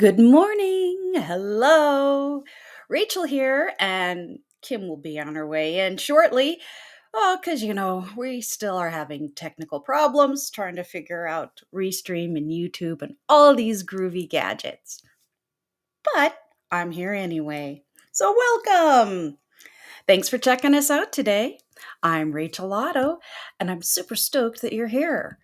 Good morning. Hello. Rachel here, and Kim will be on her way in shortly. Oh, because, we still are having technical problems trying to figure out Restream and YouTube and all these groovy gadgets. But I'm here anyway. So, welcome. Thanks for checking us out today. I'm Rachel Otto, and I'm super stoked that you're here.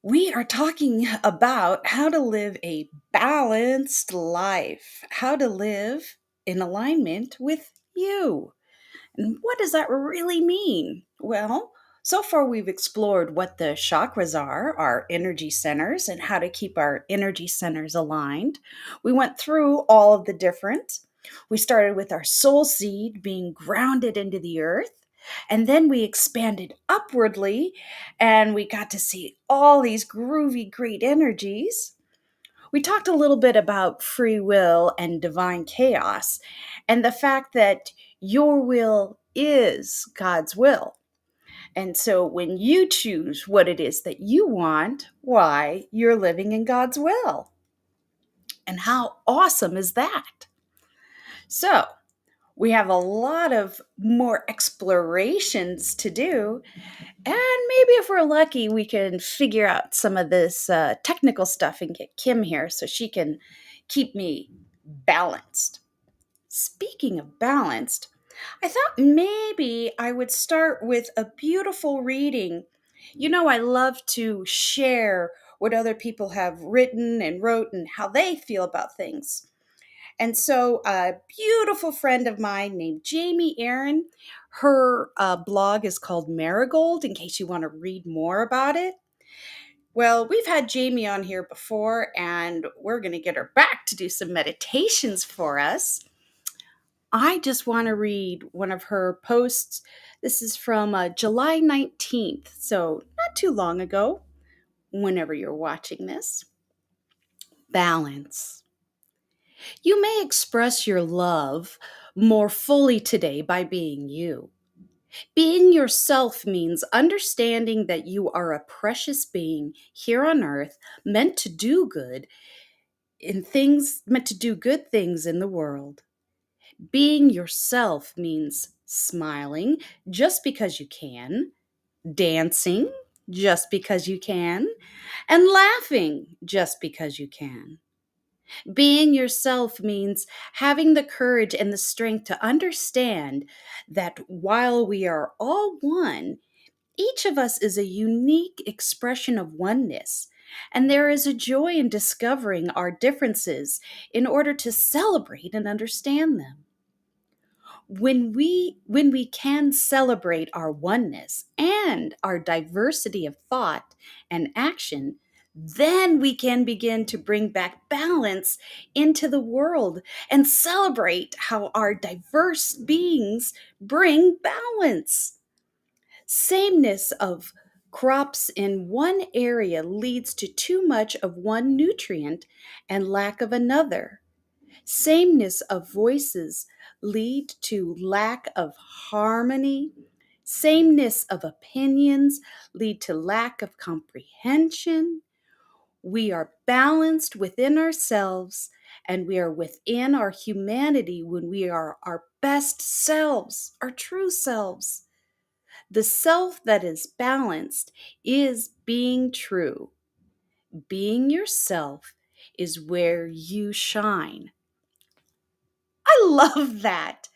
We are talking about how to live a balanced life, how to live in alignment with you. And what does that really mean? Well, so far we've explored what the chakras are, our energy centers, and how to keep our energy centers aligned. We went through all of the different. We started with our soul seed being grounded into the earth. And then we expanded upwardly and we got to see all these groovy, great energies. We talked a little bit about free will and divine chaos and the fact that your will is God's will. And so when you choose what it is that you want, why, you're living in God's will. And how awesome is that? So, we have a lot of more explorations to do. And maybe if we're lucky, we can figure out some of this technical stuff and get Kim here so she can keep me balanced. Speaking of balanced, I thought maybe I would start with a beautiful reading. I love to share what other people have written and wrote and how they feel about things. And so, a beautiful friend of mine named Jamie Aaron, her blog is called Marigold, in case you want to read more about it. Well, we've had Jamie on here before, and we're going to get her back to do some meditations for us. I just want to read one of her posts. This is from July 19th, so not too long ago, whenever you're watching this. Balance. You may express your love more fully today by being you. Being yourself means understanding that you are a precious being here on earth, meant to do good meant to do good things in the world. Being yourself means smiling just because you can, dancing just because you can, and laughing just because you can. Being yourself means having the courage and the strength to understand that while we are all one, each of us is a unique expression of oneness. And there is a joy in discovering our differences in order to celebrate and understand them. When we can celebrate our oneness and our diversity of thought and action, then we can begin to bring back balance into the world and celebrate how our diverse beings bring balance. Sameness of crops in one area leads to too much of one nutrient and lack of another. Sameness of voices lead to lack of harmony. Sameness of opinions lead to lack of comprehension. We are balanced within ourselves and we are within our humanity when we are our best selves, our true selves. The self that is balanced is being true. Being yourself is where you shine. I love that.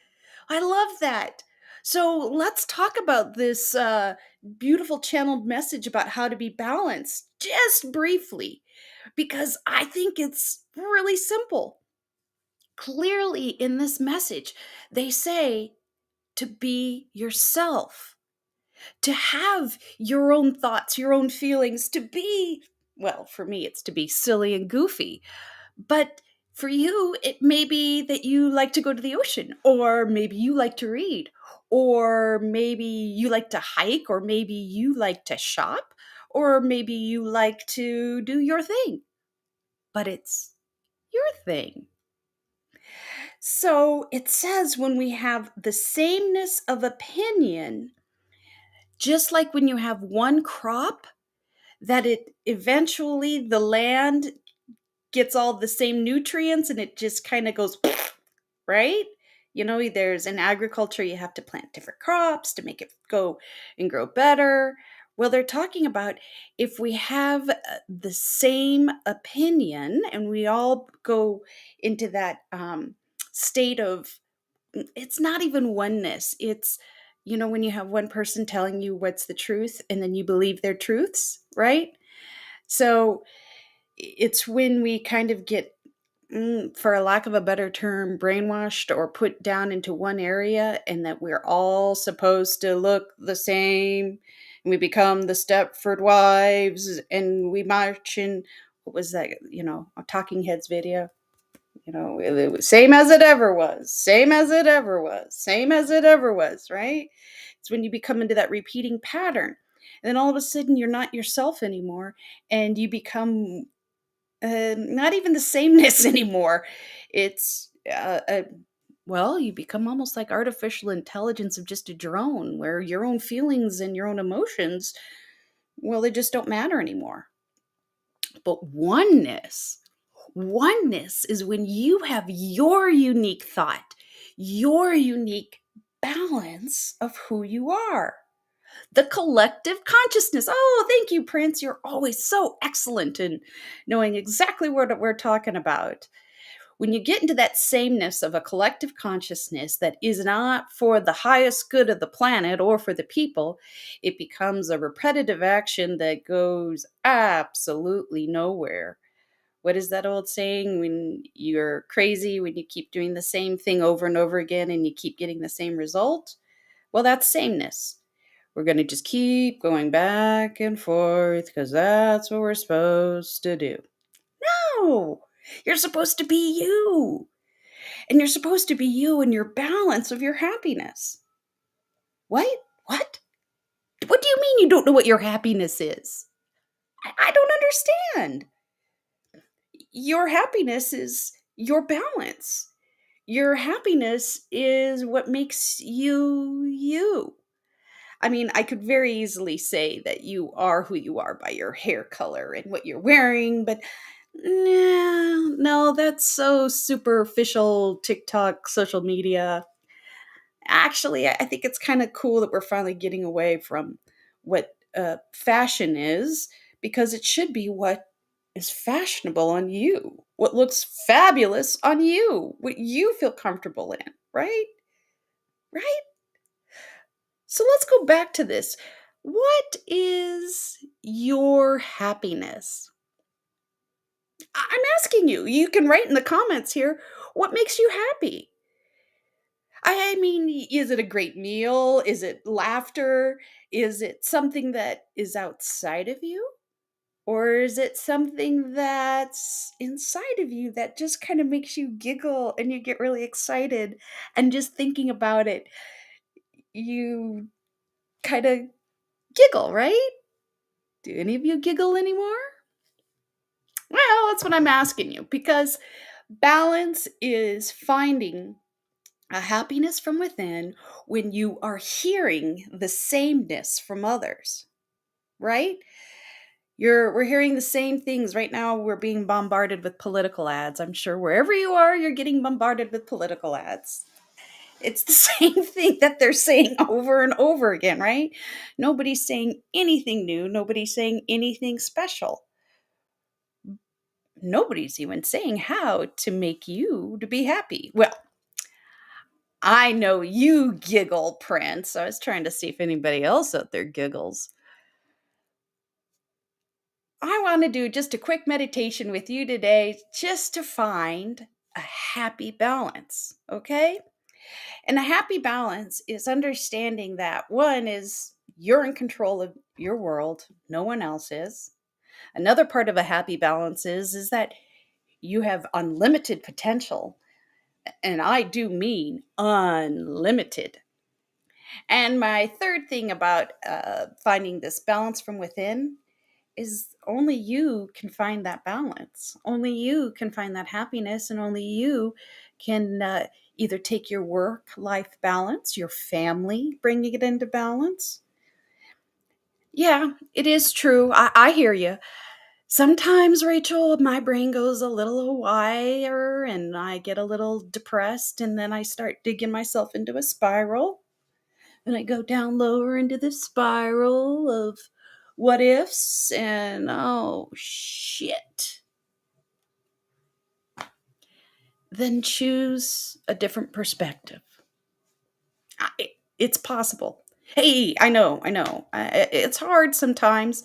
I love that. So let's talk about this beautiful channeled message about how to be balanced just briefly, because I think it's really simple. Clearly, in this message, they say to be yourself, to have your own thoughts, your own feelings, to be, well, for me, it's to be silly and goofy. But for you, it may be that you like to go to the ocean, or maybe you like to read, or maybe you like to hike, or maybe you like to shop, or maybe you like to do your thing. But it's your thing. So it says when we have the sameness of opinion, just like when you have one crop, that it eventually the land gets all the same nutrients and it just kind of goes, right? There's in agriculture, you have to plant different crops to make it go and grow better. Well, they're talking about if we have the same opinion and we all go into that state of, it's not even oneness. It's, when you have one person telling you what's the truth and then you believe their truths, right? So it's when we kind of get, for a lack of a better term, brainwashed or put down into one area, and that we're all supposed to look the same. And we become the Stepford Wives, and we march in, what was that, a Talking Heads video? It was same as it ever was, same as it ever was, same as it ever was, right? It's when you become into that repeating pattern. And then all of a sudden, you're not yourself anymore, and you become not even the sameness anymore. It's well, you become almost like artificial intelligence of just a drone, where your own feelings and your own emotions, well, they just don't matter anymore. But oneness is when you have your unique thought, your unique balance of who you are. The collective consciousness. Oh, thank you, Prince. You're always so excellent in knowing exactly what we're talking about. When you get into that sameness of a collective consciousness that is not for the highest good of the planet or for the people, it becomes a repetitive action that goes absolutely nowhere. What is that old saying? When you're crazy, when you keep doing the same thing over and over again and you keep getting the same result? Well, that's sameness. We're going to just keep going back and forth because that's what we're supposed to do. No, you're supposed to be you. And you're supposed to be you in your balance of your happiness. What? What? What do you mean you don't know what your happiness is? I don't understand. Your happiness is your balance. Your happiness is what makes you you. I mean, I could very easily say that you are who you are by your hair color and what you're wearing, but no, that's so superficial TikTok, social media. Actually, I think it's kind of cool that we're finally getting away from what fashion is, because it should be what is fashionable on you, what looks fabulous on you, what you feel comfortable in, right? Right? So let's go back to this. What is your happiness? I'm asking you. You can write in the comments here, what makes you happy? I mean, is it a great meal? Is it laughter? Is it something that is outside of you? Or is it something that's inside of you that just kind of makes you giggle and you get really excited, and just thinking about it, you kind of giggle, right? Do any of you giggle anymore? Well, that's what I'm asking you, because balance is finding a happiness from within when you are hearing the sameness from others, right? We're hearing the same things right now. We're being bombarded with political ads. I'm sure wherever you are, you're getting bombarded with political ads. It's the same thing that they're saying over and over again, right? Nobody's saying anything new. Nobody's saying anything special. Nobody's even saying how to make you to be happy. Well, I know you giggle, Prince. I was trying to see if anybody else out there giggles. I want to do just a quick meditation with you today just to find a happy balance, okay? And a happy balance is understanding that one is you're in control of your world, no one else is. Another part of a happy balance is that you have unlimited potential, and I do mean unlimited. And my third thing about finding this balance from within is only you can find that balance. Only you can find that happiness, and only you can either take your work life balance, your family, bringing it into balance. Yeah, it is true. I hear you. Sometimes, Rachel, my brain goes a little wire and I get a little depressed, and then I start digging myself into a spiral. And I go down lower into the spiral of what ifs, and oh shit. Then choose a different perspective. It's possible. Hey, I know. It's hard sometimes,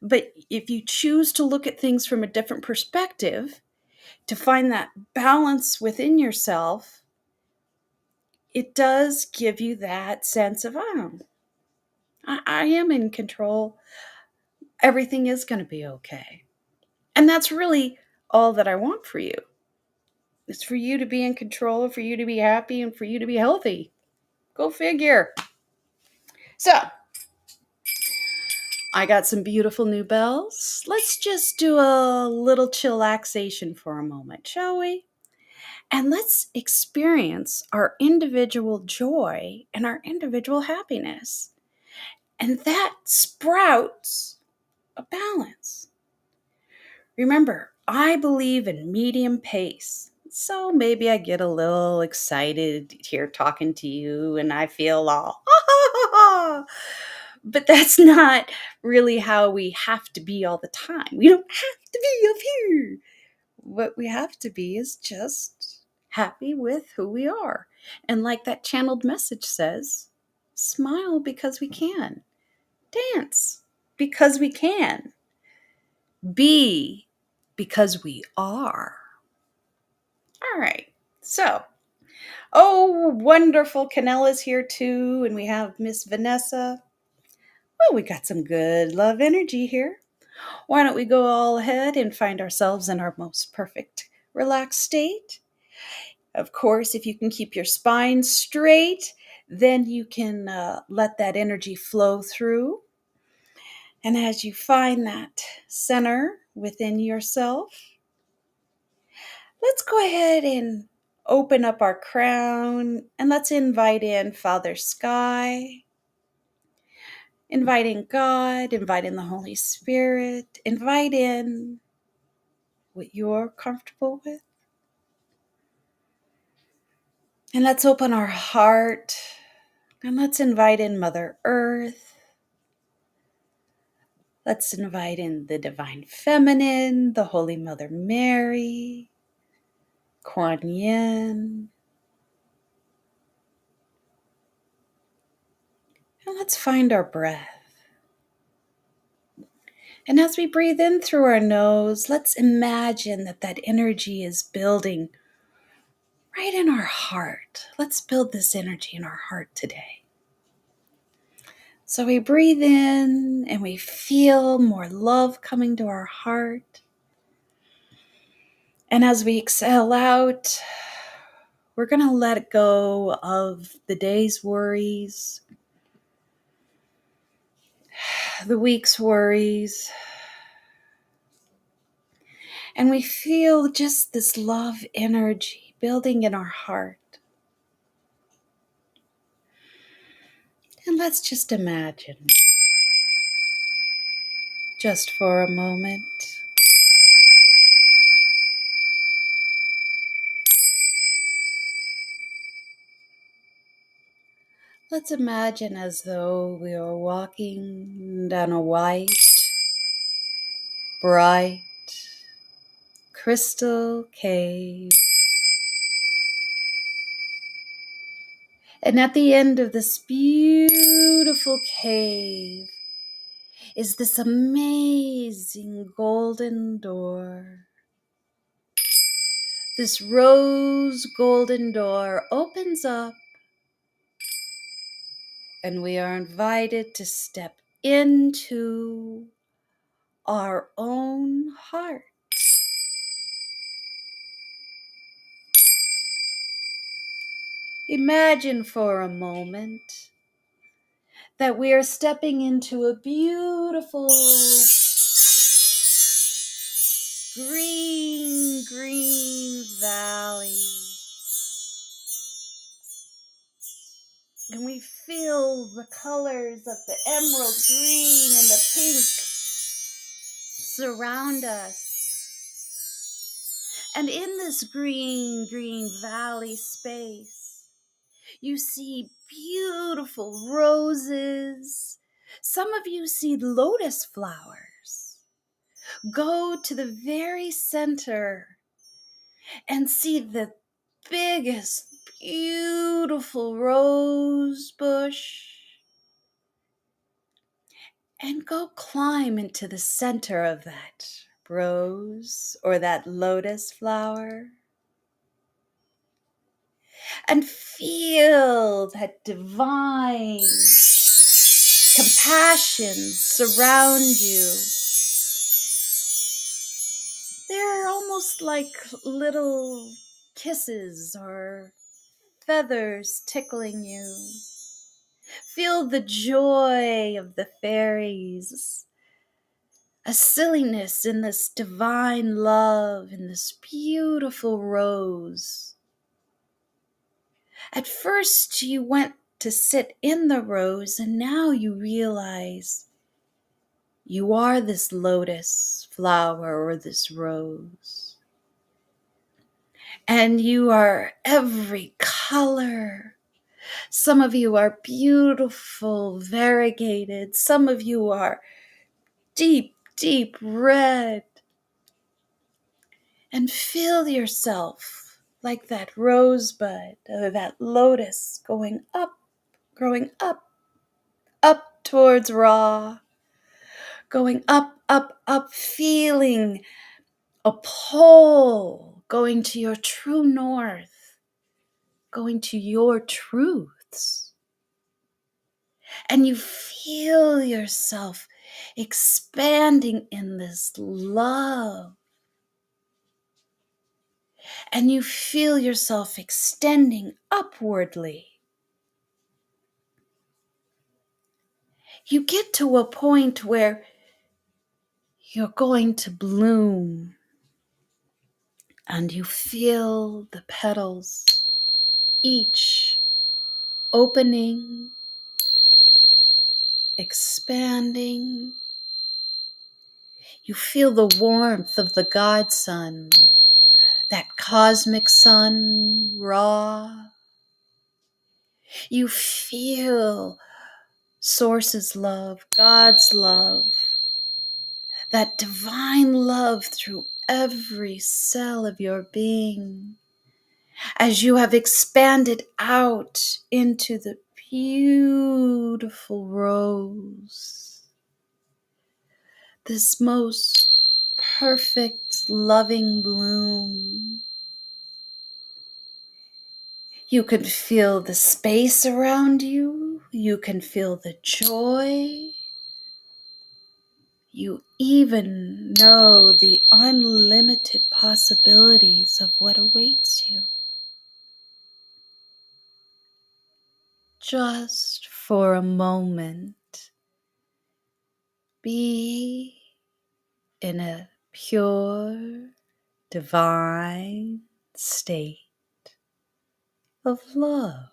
but if you choose to look at things from a different perspective, to find that balance within yourself, it does give you that sense of, oh, I am in control. Everything is going to be okay. And that's really all that I want for you. It's for you to be in control, for you to be happy, and for you to be healthy. Go figure. So, I got some beautiful new bells. Let's just do a little chillaxation for a moment, shall we? And let's experience our individual joy and our individual happiness. And that sprouts a balance. Remember, I believe in medium pace. So maybe I get a little excited here talking to you and I feel all, but that's not really how we have to be all the time. We don't have to be up here. What we have to be is just happy with who we are. And like that channeled message says, smile because we can, dance because we can, be because we are. All right. So, oh, wonderful. Canella's here too. And we have Miss Vanessa. Well, we got some good love energy here. Why don't we go all ahead and find ourselves in our most perfect relaxed state? Of course, if you can keep your spine straight, then you can let that energy flow through. And as you find that center within yourself, let's go ahead and open up our crown and let's invite in Father Sky, invite in God, invite in the Holy Spirit, invite in what you're comfortable with. And let's open our heart and let's invite in Mother Earth. Let's invite in the Divine Feminine, the Holy Mother Mary, Kuan Yin. And let's find our breath. And as we breathe in through our nose, let's imagine that that energy is building right in our heart. Let's build this energy in our heart today. So we breathe in and we feel more love coming to our heart. And as we exhale out, we're going to let go of the day's worries, the week's worries. And we feel just this love energy building in our heart. And let's just imagine, just for a moment, let's imagine as though we are walking down a white, bright, crystal cave. And at the end of this beautiful cave is this amazing golden door. This rose golden door opens up, and we are invited to step into our own heart. Imagine for a moment that we are stepping into a beautiful green valley. And we feel the colors of the emerald green and the pink surround us. And in this green, green valley space, you see beautiful roses. Some of you see lotus flowers. Go to the very center and see the biggest, beautiful rose bush. And go climb into the center of that rose or that lotus flower. And feel that divine compassion surround you. They're almost like little kisses or feathers tickling you. Feel the joy of the fairies, a silliness in this divine love, in this beautiful rose. At first you went to sit in the rose, and now you realize you are this lotus flower or this rose. And you are every color. Some of you are beautiful, variegated. Some of you are deep, deep red. And feel yourself like that rosebud or that lotus growing up towards Ra. Going up, feeling a pole, going to your true north, going to your truths. And you feel yourself expanding in this love. And you feel yourself extending upwardly. You get to a point where you're going to bloom. And you feel the petals, each opening, expanding. You feel the warmth of the God Sun, that cosmic sun, Ra. You feel Source's love, God's love, that divine love through every cell of your being. As you have expanded out into the beautiful rose, this most perfect, loving bloom. You can feel the space around you. You can feel the joy. You even know the unlimited possibilities of what awaits you. Just for a moment, be in a pure, divine state of love,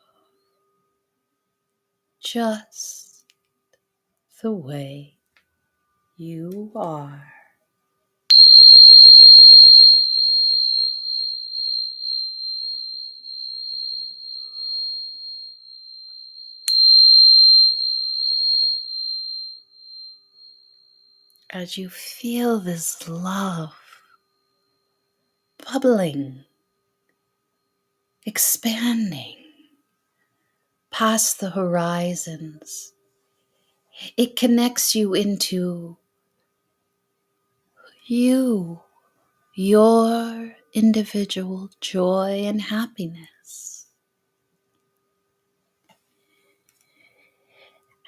just the way you are. As you feel this love bubbling, expanding past the horizons, it connects you into you, your individual joy and happiness.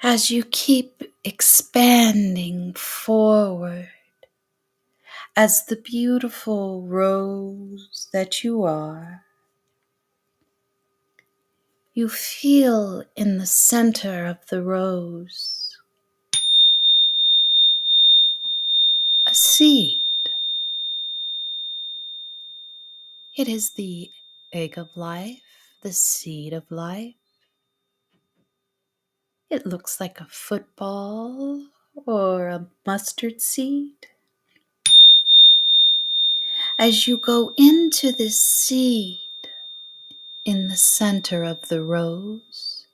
As you keep expanding forward, as the beautiful rose that you are, you feel in the center of the rose a seed. It is the egg of life, the seed of life. It looks like a football or a mustard seed. As you go into this seed in the center of the rose,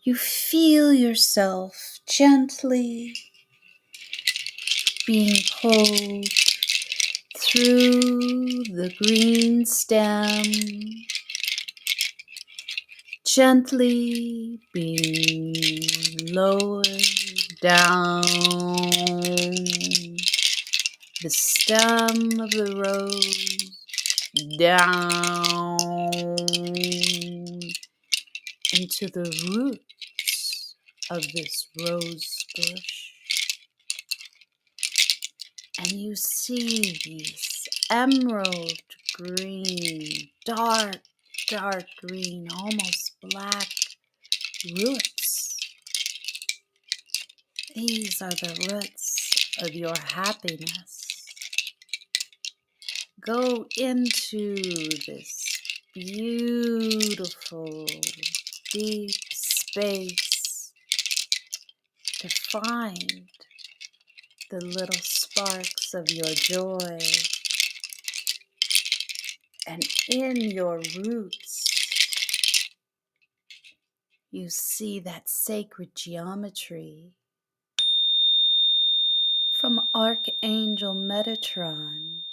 you feel yourself gently being pulled through the green stem, gently being lowered down the stem of the rose, down into the roots of this rose bush. And you see these emerald green, dark green, almost black roots. These are the roots of your happiness. Go into this beautiful, deep space to find the little sparks of your joy. And in your roots, you see that sacred geometry from Archangel Metatron.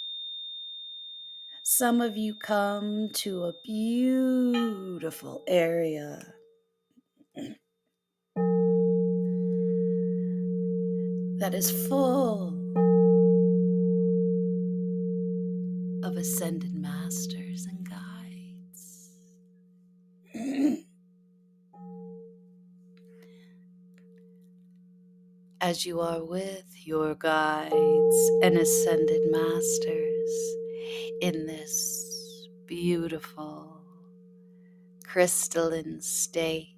Some of you come to a beautiful area that is full of ascended masters and guides. As you are with your guides and ascended masters in this beautiful crystalline state,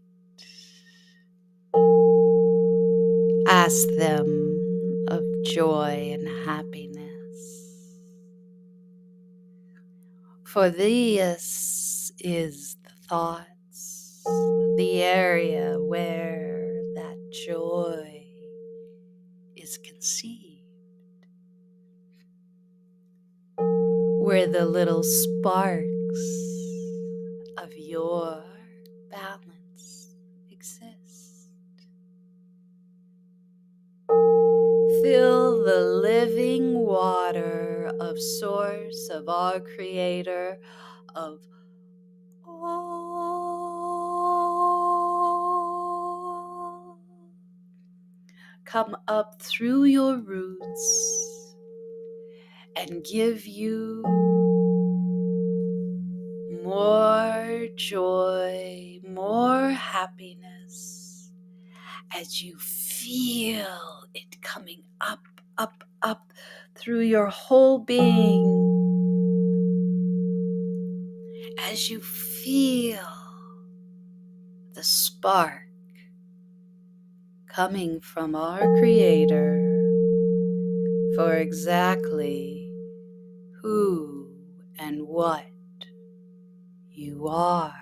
ask them of joy and happiness. For this is the thoughts, the area where that joy is conceived, where the little sparks of your balance exist. Feel the living water of Source, of our Creator, of all come up through your roots and give you more joy, more happiness as you feel it coming up, up, up through your whole being. As you feel the spark coming from our Creator for exactly who and what you are.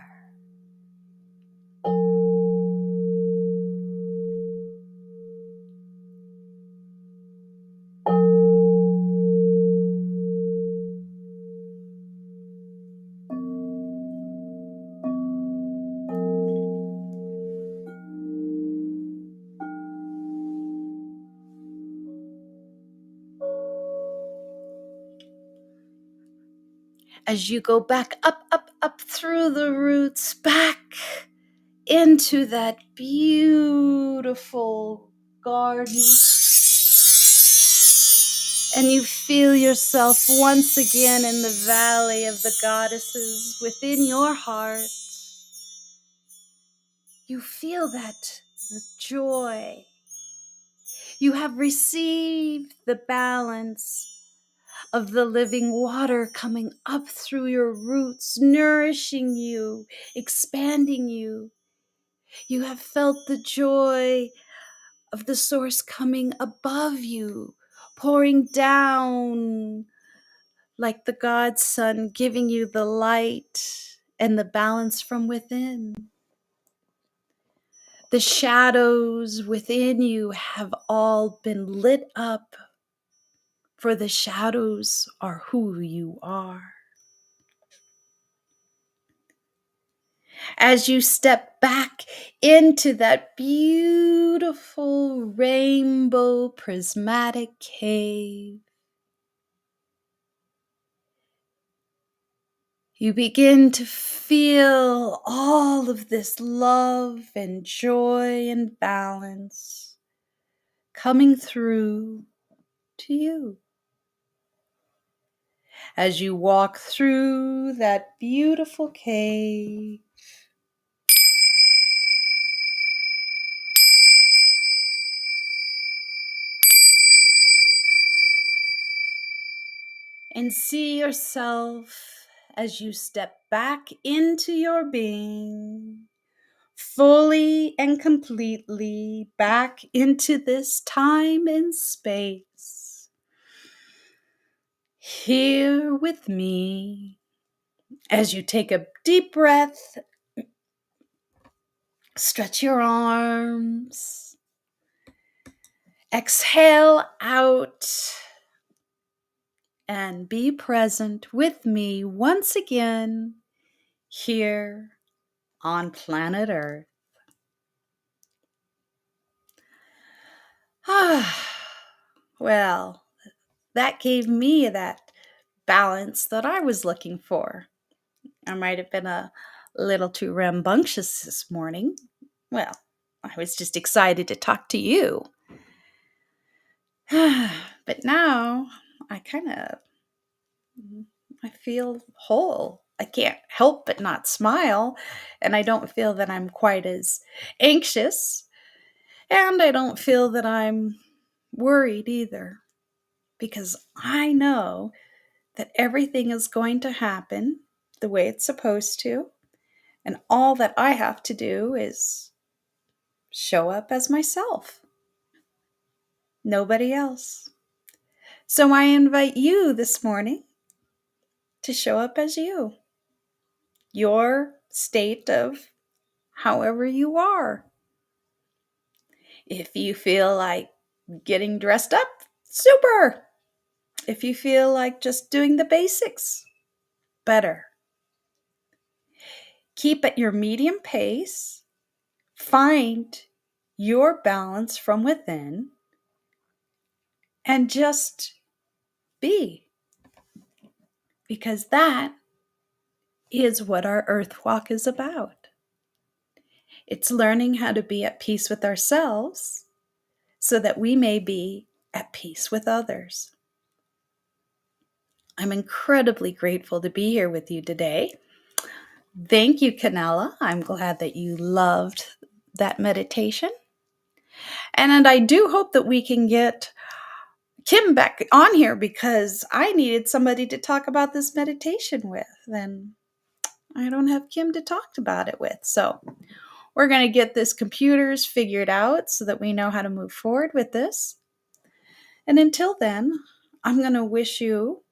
As you go back up, up, up through the roots, back into that beautiful garden, and you feel yourself once again in the valley of the goddesses within your heart. You feel that the joy. You have received the balance of the living water coming up through your roots, nourishing you, expanding you. You have felt the joy of the source coming above you, pouring down like the God Sun, giving you the light and the balance from within. The shadows within you have all been lit up for the shadows are who you are. As you step back into that beautiful rainbow prismatic cave, you begin to feel all of this love and joy and balance coming through to you. As you walk through that beautiful cave, and see yourself as you step back into your being, fully and completely back into this time and space, here with me. As you take a deep breath, stretch your arms, exhale out, and be present with me once again here on planet Earth. Well, that gave me that balance that I was looking for. I might have been a little too rambunctious this morning. Well, I was just excited to talk to you. But now I I feel whole. I can't help but not smile, and I don't feel that I'm quite as anxious, and I don't feel that I'm worried either, because I know that everything is going to happen the way it's supposed to, and all that I have to do is show up as myself, nobody else. So I invite you this morning to show up as you, your state of however you are. If you feel like getting dressed up, super. If you feel like just doing the basics, better. Keep at your medium pace. Find your balance from within and just be. Because that is what our Earth Walk is about. It's learning how to be at peace with ourselves so that we may be at peace with others. I'm incredibly grateful to be here with you today. Thank you, Canella. I'm glad that you loved that meditation. And I do hope that we can get Kim back on here because I needed somebody to talk about this meditation with. And I don't have Kim to talk about it with. So we're going to get this computers figured out so that we know how to move forward with this. And until then, I'm going to wish you,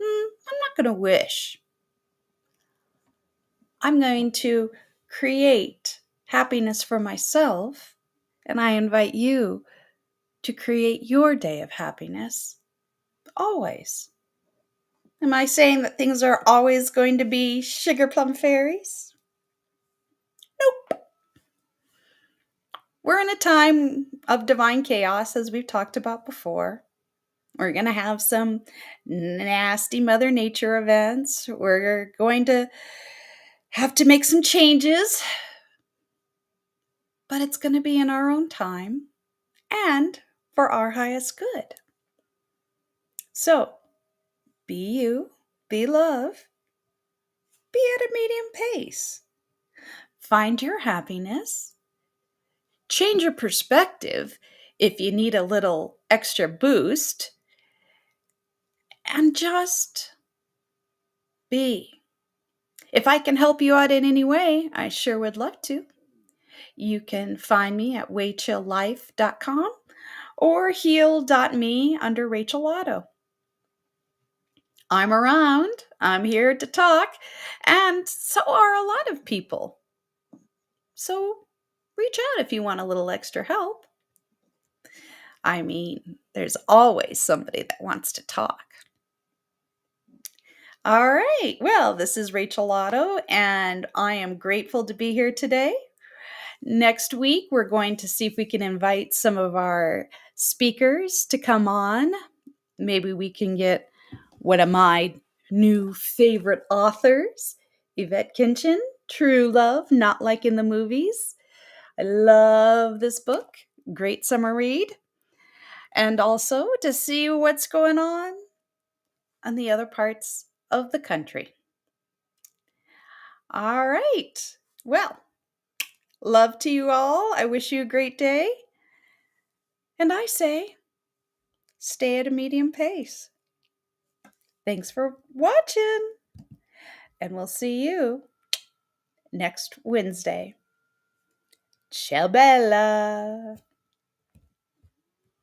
I'm not going to wish. I'm going to create happiness for myself, and I invite you to create your day of happiness always. Am I saying that things are always going to be sugar plum fairies? Nope. We're in a time of divine chaos, as we've talked about before. We're going to have some nasty Mother Nature events. We're going to have to make some changes, but it's going to be in our own time and for our highest good. So, be you, be love, be at a medium pace. Find your happiness, change your perspective if you need a little extra boost, and just be. If I can help you out in any way, I sure would love to. You can find me at waychilllife.com or heal.me under Rachel Otto. I'm around. I'm here to talk, and so are a lot of people. So reach out if you want a little extra help. I mean, there's always somebody that wants to talk. All right. Well, this is Rachel Otto, and I am grateful to be here today. Next week, we're going to see if we can invite some of our speakers to come on. Maybe we can get one of my new favorite authors, Yvette Kinchin, True Love, Not Like in the Movies. I love this book. Great summer read. And also to see what's going on the other parts of the country. All right. Well, love to you all. I wish you a great day. And I say, stay at a medium pace. Thanks for watching. And we'll see you next Wednesday. Ciao bella.